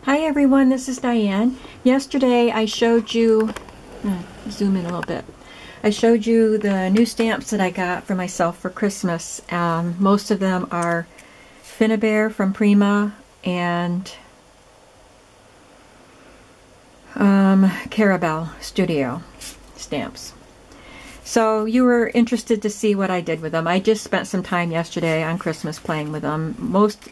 Hi everyone, this is Diane. Yesterday I showed you, zoom in a little bit, I showed you the new stamps that I got for myself for Christmas. Most of them are Finnebear from Prima and Carabel Studio stamps. So you were interested to see what I did with them. I just spent some time yesterday on Christmas playing with them.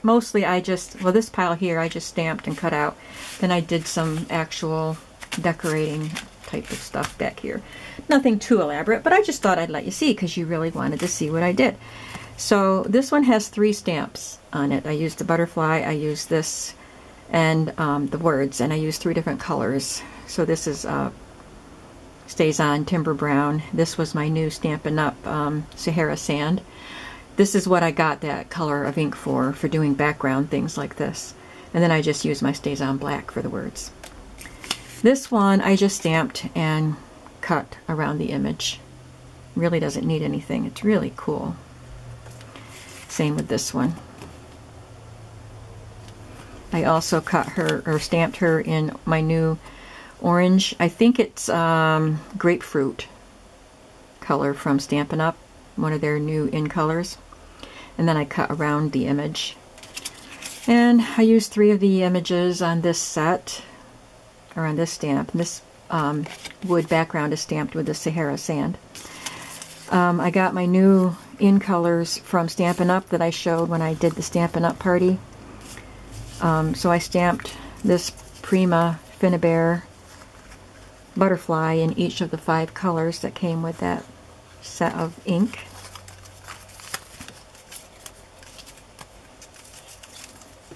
Mostly I just, well, this pile here I just stamped and cut out. Then I did some actual decorating type of stuff back here. Nothing too elaborate, but I just thought I'd let you see because you really wanted to see what I did. So this one has 3 stamps on it. I used the butterfly, I used this, and the words, and I used 3 different colors. So this is Stays On Timber Brown. This was my new Stampin' Up! Sahara Sand. This is what I got that color of ink for doing background things like this. And then I just used my Stays On Black for the words. This one I just stamped and cut around the image. Really doesn't need anything. It's really cool. Same with this one. I also cut her, or stamped her in my new orange. I think it's grapefruit color from Stampin' Up, one of their new in colors. And then I cut around the image. And I used 3 of the images on this set, or on this stamp. And this wood background is stamped with the Sahara Sand. I got my new in colors from Stampin' Up that I showed when I did the Stampin' Up party. So I stamped this Prima Finnebear butterfly in each of the 5 colors that came with that set of ink.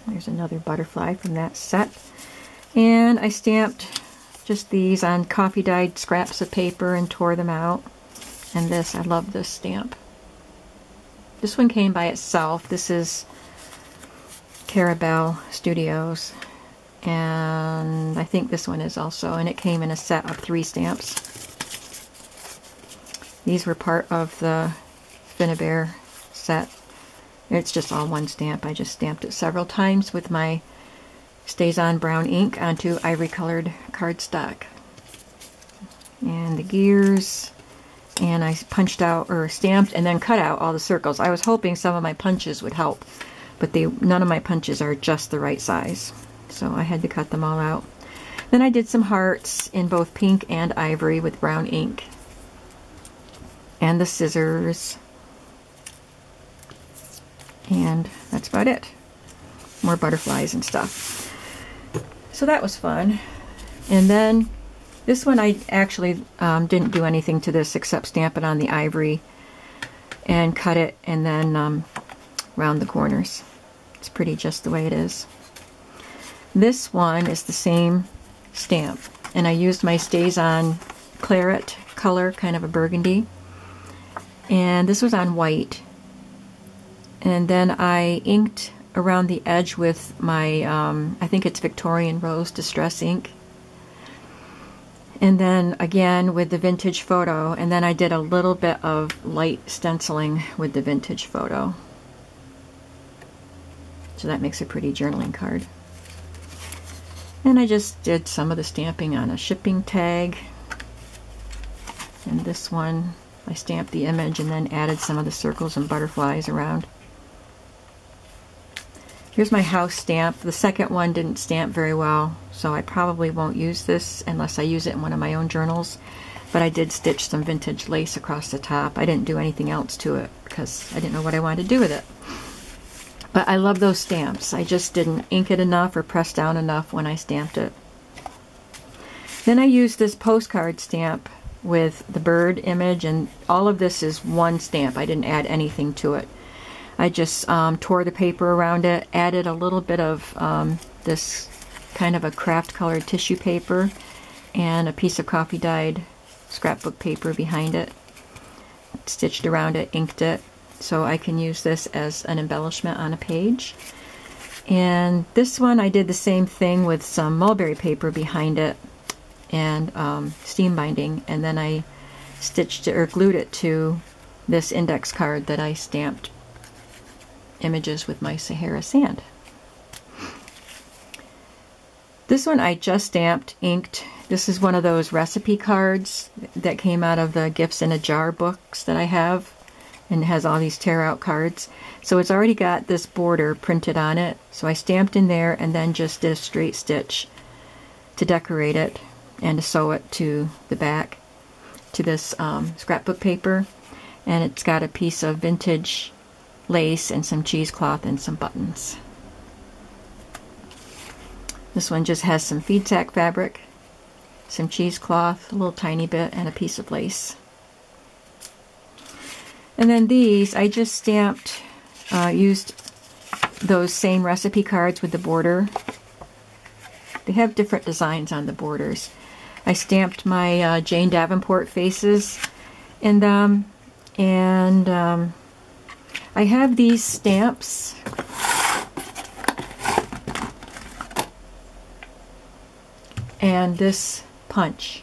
There's another butterfly from that set. And I stamped just these on coffee dyed scraps of paper and tore them out. And this, I love this stamp. This one came by itself. This is Carabel Studios. And I think this one is also, and it came in a set of 3 stamps. These were part of the Finnebear set. It's just all one stamp. I just stamped it several times with my Stays On brown ink onto ivory colored cardstock. And the gears, and I punched out, or stamped and then cut out all the circles. I was hoping some of my punches would help, but none of my punches are just the right size. So I had to cut them all out. Then I did some hearts in both pink and ivory with brown ink. And the scissors. And that's about it. More butterflies and stuff. So that was fun. And then this one I actually didn't do anything to this except stamp it on the ivory and cut it and then round the corners. It's pretty just the way it is. This one is the same stamp, and I used my Stays On claret color, kind of a burgundy, and this was on white. And then I inked around the edge with my, I think it's Victorian Rose Distress ink. And then again with the Vintage Photo, and then I did a little bit of light stenciling with the Vintage Photo. So that makes a pretty journaling card. And I just did some of the stamping on a shipping tag. And this one, I stamped the image and then added some of the circles and butterflies around. Here's my house stamp. The second one didn't stamp very well, so I probably won't use this unless I use it in one of my own journals. But I did stitch some vintage lace across the top. I didn't do anything else to it because I didn't know what I wanted to do with it. But I love those stamps. I just didn't ink it enough or press down enough when I stamped it. Then I used this postcard stamp with the bird image, and all of this is one stamp. I didn't add anything to it. I just tore the paper around it, added a little bit of this kind of a craft colored tissue paper and a piece of coffee dyed scrapbook paper behind it. Stitched around it, inked it. So I can use this as an embellishment on a page. And this one I did the same thing with some mulberry paper behind it and steam binding, and then I stitched it or glued it to this index card that I stamped images with my Sahara Sand. This one I just stamped, inked. This is one of those recipe cards that came out of the Gifts in a Jar books that I have, and it has all these tear out cards. So it's already got this border printed on it. So I stamped in there and then just did a straight stitch to decorate it and to sew it to the back to this scrapbook paper. And it's got a piece of vintage lace and some cheesecloth and some buttons. This one just has some feed sack fabric, some cheesecloth, a little tiny bit, and a piece of lace. And then these, I just stamped, used those same recipe cards with the border. They have different designs on the borders. I stamped my Jane Davenport faces in them, and I have these stamps. And this punch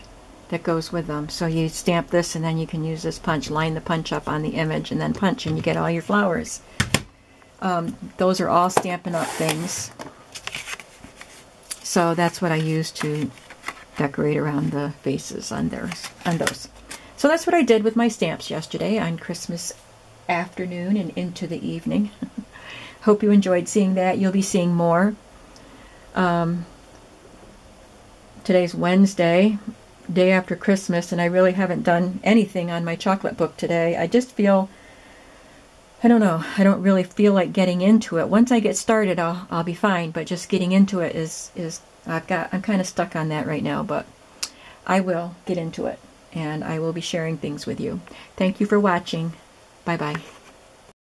that goes with them. So you stamp this and then you can use this punch, line the punch up on the image and then punch and you get all your flowers. Those are all Stampin' Up! Things. So that's what I use to decorate around the faces on those. So that's what I did with my stamps yesterday on Christmas afternoon and into the evening. Hope you enjoyed seeing that. You'll be seeing more. Today's Wednesday, day after Christmas, and I really haven't done anything on my chocolate book today. I just feel, I don't know, I don't really feel like getting into it. Once I get started, I'll be fine, but just getting into it is I'm kind of stuck on that right now, but I will get into it, and I will be sharing things with you. Thank you for watching. Bye-bye.